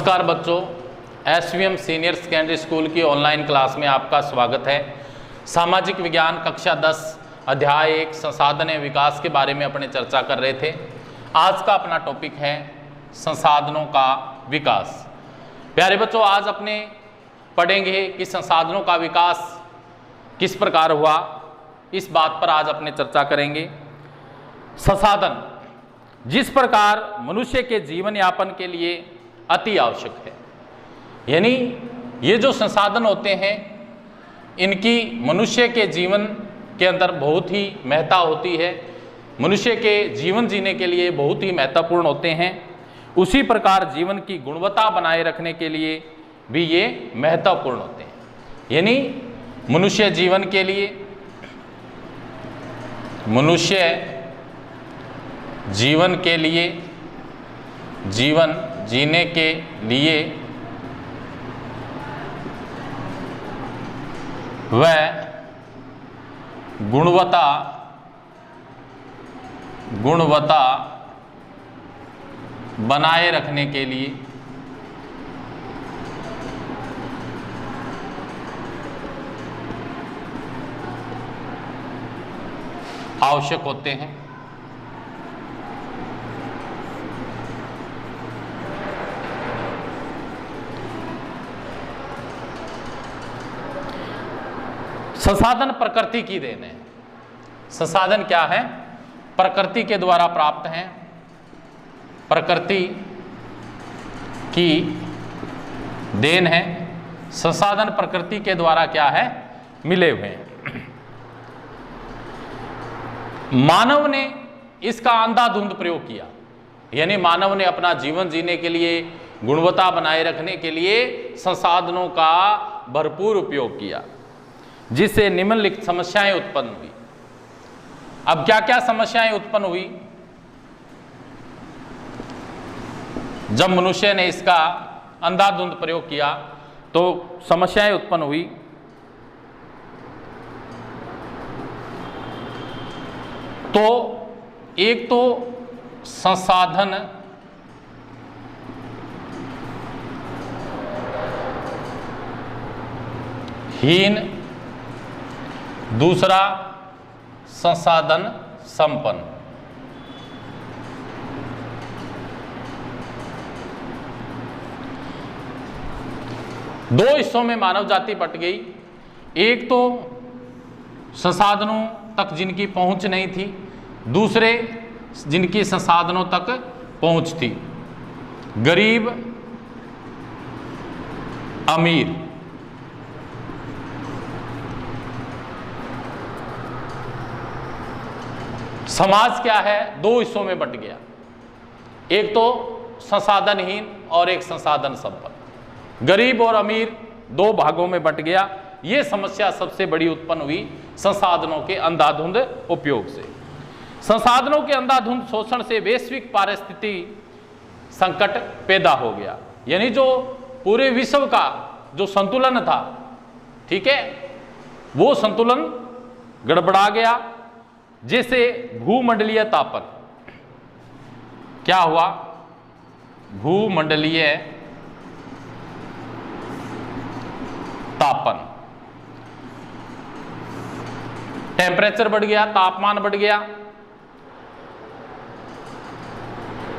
नमस्कार बच्चों, SVM senior secondary school की ऑनलाइन क्लास में आपका स्वागत है। सामाजिक विज्ञान कक्षा 10 अध्याय 1 संसाधन एवं विकास के बारे में अपने चर्चा कर रहे थे। आज का अपना टॉपिक है संसाधनों का विकास। प्यारे बच्चों, आज अपने पढ़ेंगे कि संसाधनों का विकास किस प्रकार हुआ, इस बात पर आज अपने चर्चा करेंगे। संसाधन जिस प्रकार मनुष्य के जीवन यापन के लिए अति आवश्यक है, यानी ये जो संसाधन होते हैं इनकी मनुष्य के जीवन के अंदर बहुत ही महत्ता होती है, मनुष्य के जीवन जीने के लिए बहुत ही महत्वपूर्ण होते हैं। उसी प्रकार जीवन की गुणवत्ता बनाए रखने के लिए भी ये महत्वपूर्ण होते हैं। यानी मनुष्य जीवन के लिए, मनुष्य जीवन के लिए, जीवन जीने के लिए वह गुणवत्ता बनाए रखने के लिए आवश्यक होते हैं। संसाधन प्रकृति की देन है। संसाधन क्या है? प्रकृति के द्वारा प्राप्त हैं, प्रकृति की देन है। संसाधन प्रकृति के द्वारा क्या है? मिले हुए हैं। मानव ने इसका अंधाधुंध प्रयोग किया, यानी मानव ने अपना जीवन जीने के लिए, गुणवत्ता बनाए रखने के लिए संसाधनों का भरपूर उपयोग किया, जिससे निम्नलिखित समस्याएं उत्पन्न हुई। अब क्या क्या समस्याएं उत्पन्न हुई? जब मनुष्य ने इसका अंधाधुंध प्रयोग किया तो समस्याएं उत्पन्न हुई। तो एक तो संसाधन हीन, दूसरा संसाधन संपन्न। दो हिस्सों में मानव जाति बट गई। एक तो संसाधनों तक जिनकी पहुंच नहीं थी, दूसरे जिनकी संसाधनों तक पहुंच थी। गरीब, अमीर। समाज क्या है? दो हिस्सों में बट गया, एक तो संसाधनहीन और एक संसाधन संपन्न। गरीब और अमीर दो भागों में बट गया। यह समस्या सबसे बड़ी उत्पन्न हुई संसाधनों के अंधाधुंध उपयोग से। संसाधनों के अंधाधुंध शोषण से वैश्विक पारिस्थिति संकट पैदा हो गया, यानी जो पूरे विश्व का जो संतुलन था, ठीक है, वो संतुलन गड़बड़ा गया। जैसे भूमंडलीय तापन। क्या हुआ? भूमंडलीय तापन, टेम्परेचर बढ़ गया, तापमान बढ़ गया।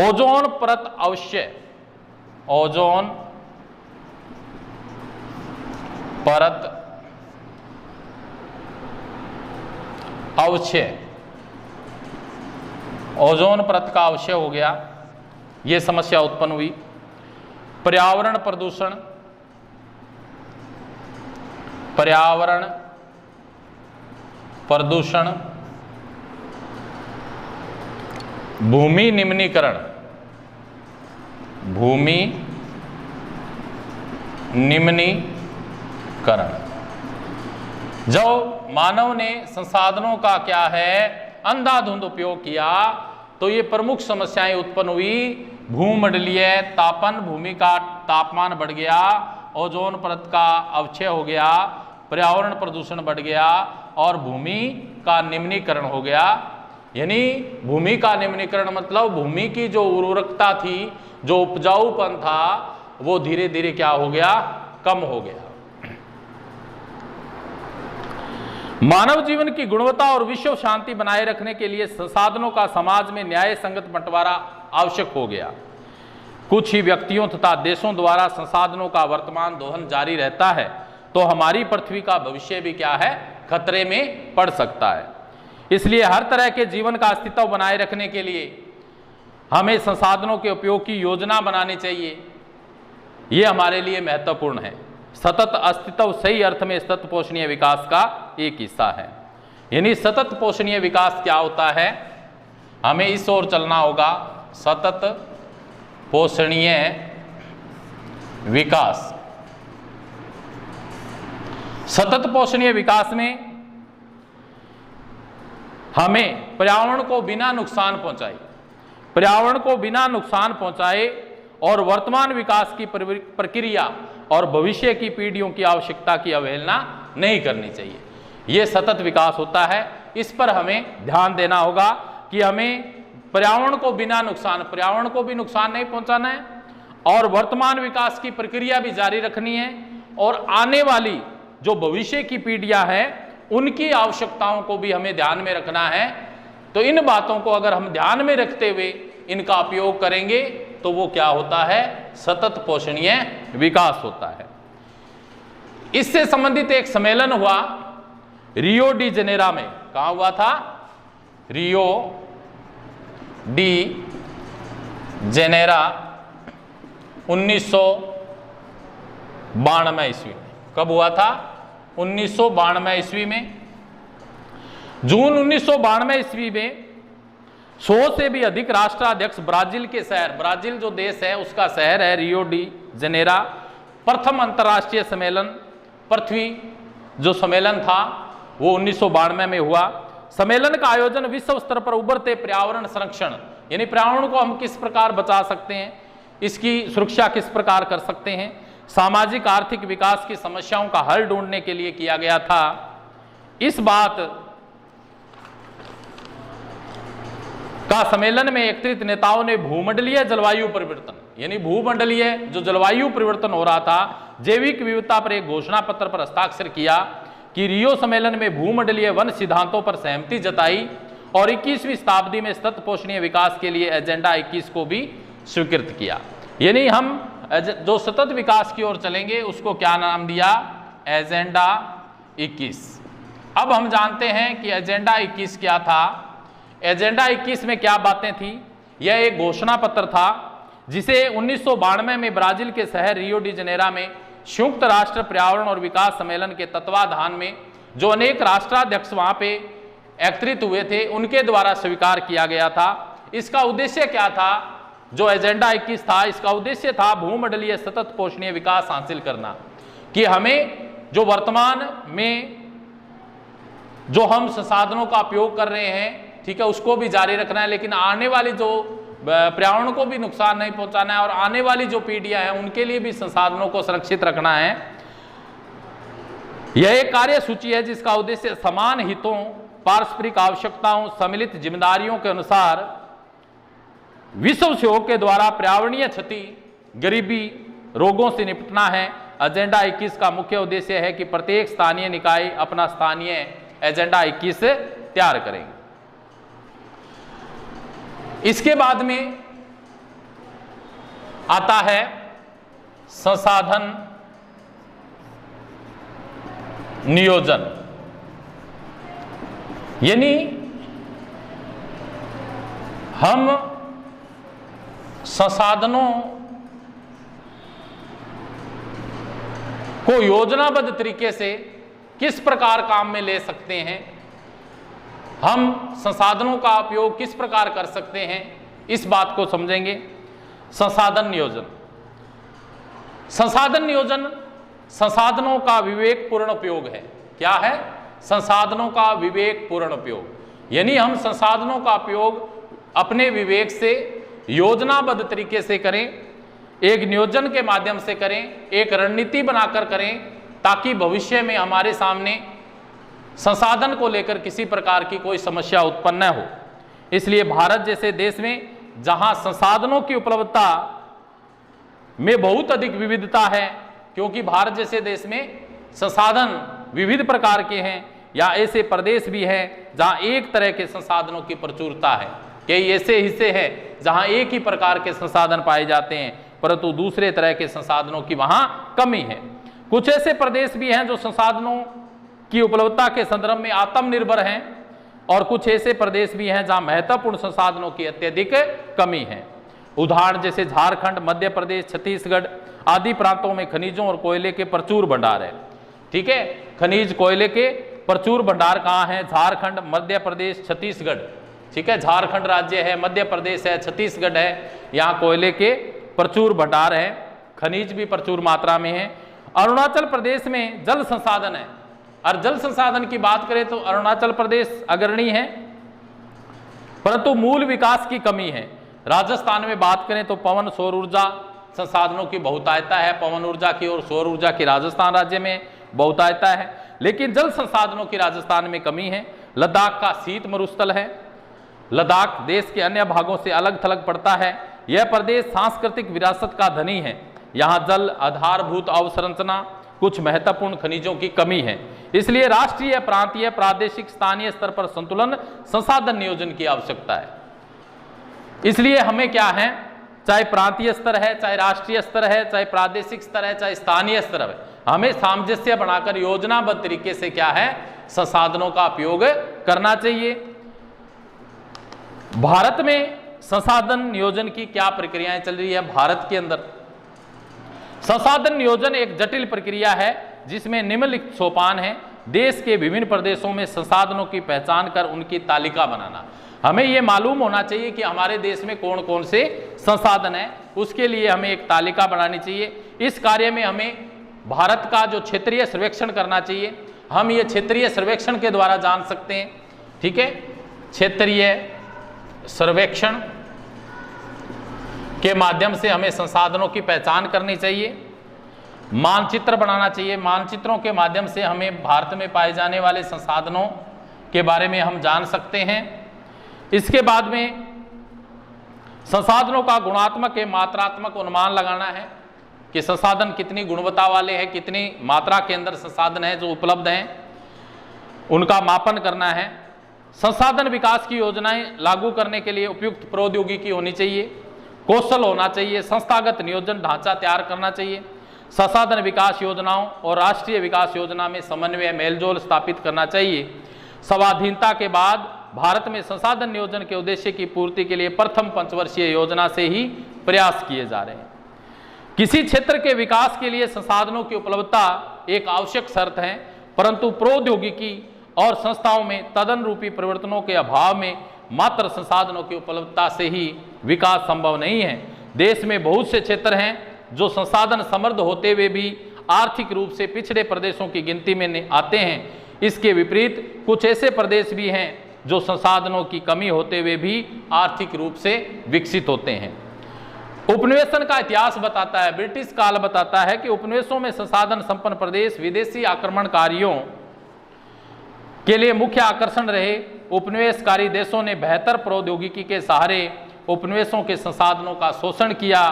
ओजोन परत अवक्षय, ओजोन परत अवक्षय, ओजोन परत का अवक्षय हो गया। यह समस्या उत्पन्न हुई। पर्यावरण प्रदूषण, पर्यावरण प्रदूषण, भूमि निम्नीकरण, भूमि निम्नीकरण। जब मानव ने संसाधनों का क्या है? अंधाधुंध उपयोग किया, तो ये प्रमुख समस्याएं उत्पन्न हुई। भूमंडलीय तापन, भूमि का तापमान बढ़ गया, ओजोन परत का अवक्षय हो गया, पर्यावरण प्रदूषण बढ़ गया और भूमि का निम्नीकरण हो गया। यानी भूमि का निम्नीकरण मतलब भूमि की जो उर्वरकता थी, जो उपजाऊपन था, वो धीरे धीरे क्या हो गया, कम हो गया। मानव जीवन की गुणवत्ता और विश्व शांति बनाए रखने के लिए संसाधनों का समाज में न्याय संगत बंटवारा आवश्यक हो गया। कुछ ही व्यक्तियों तथा देशों द्वारा संसाधनों का वर्तमान दोहन जारी रहता है तो हमारी पृथ्वी का भविष्य भी क्या है, खतरे में पड़ सकता है। इसलिए हर तरह के जीवन का अस्तित्व बनाए रखने के लिए हमें संसाधनों के उपयोग की योजना बनानी चाहिए। यह हमारे लिए महत्वपूर्ण है। सतत अस्तित्व सही अर्थ में सतत पोषणीय विकास का एक हिस्सा है। यानी सतत पोषणीय विकास क्या होता है, हमें इस ओर चलना होगा। सतत पोषणीय विकास, सतत पोषणीय विकास में हमें पर्यावरण को बिना नुकसान पहुंचाए और वर्तमान विकास की प्रक्रिया और भविष्य की पीढ़ियों की आवश्यकता की अवहेलना नहीं करनी चाहिए। यह सतत विकास होता है। इस पर हमें ध्यान देना होगा कि हमें पर्यावरण को भी नुकसान नहीं पहुंचाना है और वर्तमान विकास की प्रक्रिया भी जारी रखनी है और आने वाली जो भविष्य की पीढ़ियां हैं उनकी आवश्यकताओं को भी हमें ध्यान में रखना है। तो इन बातों को अगर हम ध्यान में रखते हुए इनका उपयोग करेंगे तो वो क्या होता है, सतत पोषणीय विकास होता है। इससे संबंधित एक सम्मेलन हुआ रियो डी जेनेरो में। कहां हुआ था, रियो डी जेनेरो 1992 ईस्वी में। कब हुआ था, 1992 ईस्वी में। जून 1992 ईस्वी में 100 से भी अधिक राष्ट्राध्यक्ष ब्राजील के शहर, ब्राजील जो देश है उसका शहर है रियो डी जेनेरो, प्रथम अंतर्राष्ट्रीय सम्मेलन पृथ्वी जो सम्मेलन था वो 1992 में हुआ। सम्मेलन का आयोजन विश्व स्तर पर उभरते पर्यावरण संरक्षण, यानी पर्यावरण को हम किस प्रकार बचा सकते हैं, इसकी सुरक्षा किस प्रकार कर सकते हैं, सामाजिक आर्थिक विकास की समस्याओं का हल ढूंढने के लिए किया गया था। इस बात का सम्मेलन में एकत्रित नेताओं ने भूमंडलीय जलवायु परिवर्तन, यानी भूमंडलीय जो जलवायु परिवर्तन हो रहा था, जैविक विविधता पर एक घोषणा पत्र पर हस्ताक्षर किया कि रियो सम्मेलन में भूमंडलीय वन सिद्धांतों पर सहमति जताई और 21वीं शताब्दी में सतत पोषणीय विकास के लिए एजेंडा 21 को भी स्वीकृत किया। यानी हम जो सतत विकास की ओर चलेंगे उसको क्या नाम दिया, एजेंडा 21। अब हम जानते हैं कि एजेंडा 21 क्या था। एजेंडा 21 में क्या बातें थी, यह एक घोषणा पत्र था जिसे 1992 में ब्राजील के शहर रियो डी जेनेरो में संयुक्त राष्ट्र पर्यावरण और विकास सम्मेलन के तत्वाधान में जो अनेक राष्ट्राध्यक्ष वहां पे एकत्रित हुए थे उनके द्वारा स्वीकार किया गया था। इसका उद्देश्य क्या था, जो एजेंडा 21 था इसका उद्देश्य था भूमंडलीय सतत पोषणीय विकास हासिल करना, कि हमें जो वर्तमान में जो हम संसाधनों का उपयोग कर रहे हैं, ठीक है, उसको भी जारी रखना है, लेकिन आने वाली जो पर्यावरण को भी नुकसान नहीं पहुंचाना है और आने वाली जो पीढ़ियां हैं उनके लिए भी संसाधनों को सुरक्षित रखना है। यह एक कार्य सूची है जिसका उद्देश्य समान हितों, पारस्परिक आवश्यकताओं, सम्मिलित जिम्मेदारियों के अनुसार विश्व सहयोग के द्वारा पर्यावरणीय क्षति, गरीबी, रोगों से निपटना है। एजेंडा 21 का मुख्य उद्देश्य है कि प्रत्येक स्थानीय निकाय अपना स्थानीय एजेंडा 21 तैयार करेंगे। इसके बाद में आता है संसाधन नियोजन, यानी हम संसाधनों को योजनाबद्ध तरीके से किस प्रकार काम में ले सकते हैं, हम संसाधनों का उपयोग किस प्रकार कर सकते हैं, इस बात को समझेंगे। संसाधन नियोजन, संसाधन नियोजन संसाधनों का विवेकपूर्ण उपयोग है। क्या है, संसाधनों का विवेकपूर्ण उपयोग, यानी हम संसाधनों का उपयोग अपने विवेक से योजनाबद्ध तरीके से करें, एक नियोजन के माध्यम से करें, एक रणनीति बनाकर करें, ताकि भविष्य में हमारे सामने संसाधन को लेकर किसी प्रकार की कोई समस्या उत्पन्न न हो। इसलिए भारत जैसे देश में जहां संसाधनों की उपलब्धता में बहुत अधिक विविधता है, क्योंकि भारत जैसे देश में संसाधन विविध प्रकार के हैं, या ऐसे प्रदेश भी हैं जहां एक तरह के संसाधनों की प्रचुरता है। कई ऐसे हिस्से हैं जहां एक ही प्रकार के संसाधन पाए जाते हैं, परंतु दूसरे तरह के संसाधनों की वहां कमी है। कुछ ऐसे प्रदेश भी हैं जो संसाधनों की उपलब्धता के संदर्भ में आत्मनिर्भर हैं, और कुछ ऐसे प्रदेश भी हैं जहां महत्वपूर्ण संसाधनों की अत्यधिक कमी है। उदाहरण जैसे झारखंड, मध्य प्रदेश, छत्तीसगढ़ आदि प्रांतों में खनिजों और कोयले के प्रचुर भंडार है। ठीक है, खनिज कोयले के प्रचुर भंडार कहाँ है? झारखंड, मध्य प्रदेश, छत्तीसगढ़। ठीक है, झारखंड राज्य है, मध्य प्रदेश है, छत्तीसगढ़ है, यहाँ कोयले के प्रचुर भंडार है, खनिज भी प्रचुर मात्रा में है। अरुणाचल प्रदेश में जल संसाधन है, और जल संसाधन की बात करें तो अरुणाचल प्रदेश अग्रणी है, परंतु मूल विकास की कमी है। राजस्थान में बात करें तो पवन सौर ऊर्जा संसाधनों की बहुतायता है, पवन ऊर्जा की और सौर ऊर्जा की राजस्थान राज्य में बहुतायता है, लेकिन जल संसाधनों की राजस्थान में कमी है। लद्दाख का शीत मरुस्थल है, लद्दाख देश के अन्य भागों से अलग थलग पड़ता है। यह प्रदेश सांस्कृतिक विरासत का धनी है, यहाँ जल आधारभूत अवसंरचना, कुछ महत्वपूर्ण खनिजों की कमी है, इसलिए राष्ट्रीय, प्रांतीय, प्रादेशिक, स्थानीय स्तर पर संतुलन संसाधन नियोजन की आवश्यकता है। इसलिए हमें क्या है, चाहे प्रांतीय स्तर है, चाहे राष्ट्रीय स्तर है, चाहे प्रादेशिक स्तर है, चाहे स्थानीय स्तर है, हमें सामंजस्य बनाकर योजनाबद्ध तरीके से क्या है, संसाधनों का उपयोग करना चाहिए। भारत में संसाधन नियोजन की क्या प्रक्रियाएं चल रही है? भारत के अंदर संसाधन नियोजन एक जटिल प्रक्रिया है जिसमें निम्नलिखित सोपान है। देश के विभिन्न प्रदेशों में संसाधनों की पहचान कर उनकी तालिका बनाना। हमें यह मालूम होना चाहिए कि हमारे देश में कौन कौन से संसाधन हैं, उसके लिए हमें एक तालिका बनानी चाहिए। इस कार्य में हमें भारत का जो क्षेत्रीय सर्वेक्षण करना चाहिए, हम ये क्षेत्रीय सर्वेक्षण के द्वारा जान सकते हैं। ठीक है, क्षेत्रीय सर्वेक्षण के माध्यम से हमें संसाधनों की पहचान करनी चाहिए, मानचित्र बनाना चाहिए। मानचित्रों के माध्यम से हमें भारत में पाए जाने वाले संसाधनों के बारे में हम जान सकते हैं। इसके बाद में संसाधनों का गुणात्मक एवं मात्रात्मक अनुमान लगाना है कि संसाधन कितनी गुणवत्ता वाले हैं, कितनी मात्रा के अंदर संसाधन है जो उपलब्ध हैं, उनका मापन करना है। संसाधन विकास की योजनाएं लागू करने के लिए उपयुक्त प्रौद्योगिकी होनी चाहिए, कौशल होना चाहिए, संस्थागत नियोजन ढांचा तैयार करना चाहिए। संसाधन विकास योजनाओं और राष्ट्रीय विकास योजना में समन्वय मेलजोल स्थापित करना चाहिए। स्वाधीनता के बाद भारत में संसाधन नियोजन के उद्देश्य की पूर्ति के लिए प्रथम पंचवर्षीय योजना से ही प्रयास किए जा रहे हैं। किसी क्षेत्र के विकास के लिए संसाधनों की उपलब्धता एक आवश्यक शर्त है, परंतु प्रौद्योगिकी और संस्थाओं में तदनुरूपी परिवर्तनों के अभाव में मात्र संसाधनों की उपलब्धता से ही विकास संभव नहीं है। देश में बहुत से क्षेत्र हैं जो संसाधन समृद्ध होते हुए भी आर्थिक रूप से पिछड़े प्रदेशों की गिनती में आते हैं। इसके विपरीत कुछ ऐसे प्रदेश भी हैं जो संसाधनों की कमी होते हुए भी आर्थिक रूप से विकसित होते हैं। उपनिवेशन का इतिहास बताता है, ब्रिटिश काल बताता है कि उपनिवेशों में संसाधन संपन्न प्रदेश विदेशी आक्रमणकारियों के लिए मुख्य आकर्षण रहे। उपनिवेशकारी देशों ने बेहतर प्रौद्योगिकी के सहारे उपनिवेशों के संसाधनों का शोषण किया,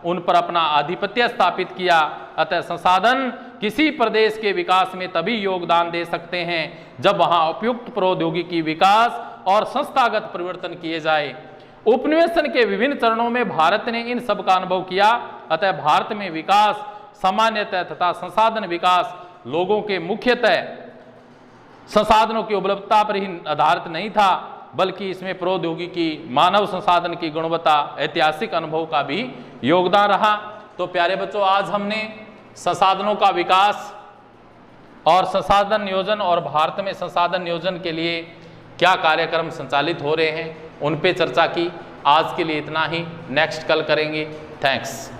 उन पर अपना आधिपत्य स्थापित किया। अतः संसाधन किसी प्रदेश के विकास में तभी योगदान दे सकते हैं जब वहां उपयुक्त प्रौद्योगिकी विकास और संस्थागत परिवर्तन किए जाए। उपनिवेशन के विभिन्न चरणों में भारत ने इन सब का अनुभव किया। अतः भारत में विकास सामान्यतः तथा संसाधन विकास लोगों के मुख्यतः संसाधनों की उपलब्धता पर ही आधारित नहीं था, बल्कि इसमें प्रौद्योगिकी, मानव संसाधन की गुणवत्ता, ऐतिहासिक अनुभव का भी योगदान रहा। तो प्यारे बच्चों, आज हमने संसाधनों का विकास और संसाधन नियोजन और भारत में संसाधन नियोजन के लिए क्या कार्यक्रम संचालित हो रहे हैं उन पे चर्चा की। आज के लिए इतना ही, नेक्स्ट कल करेंगे। थैंक्स।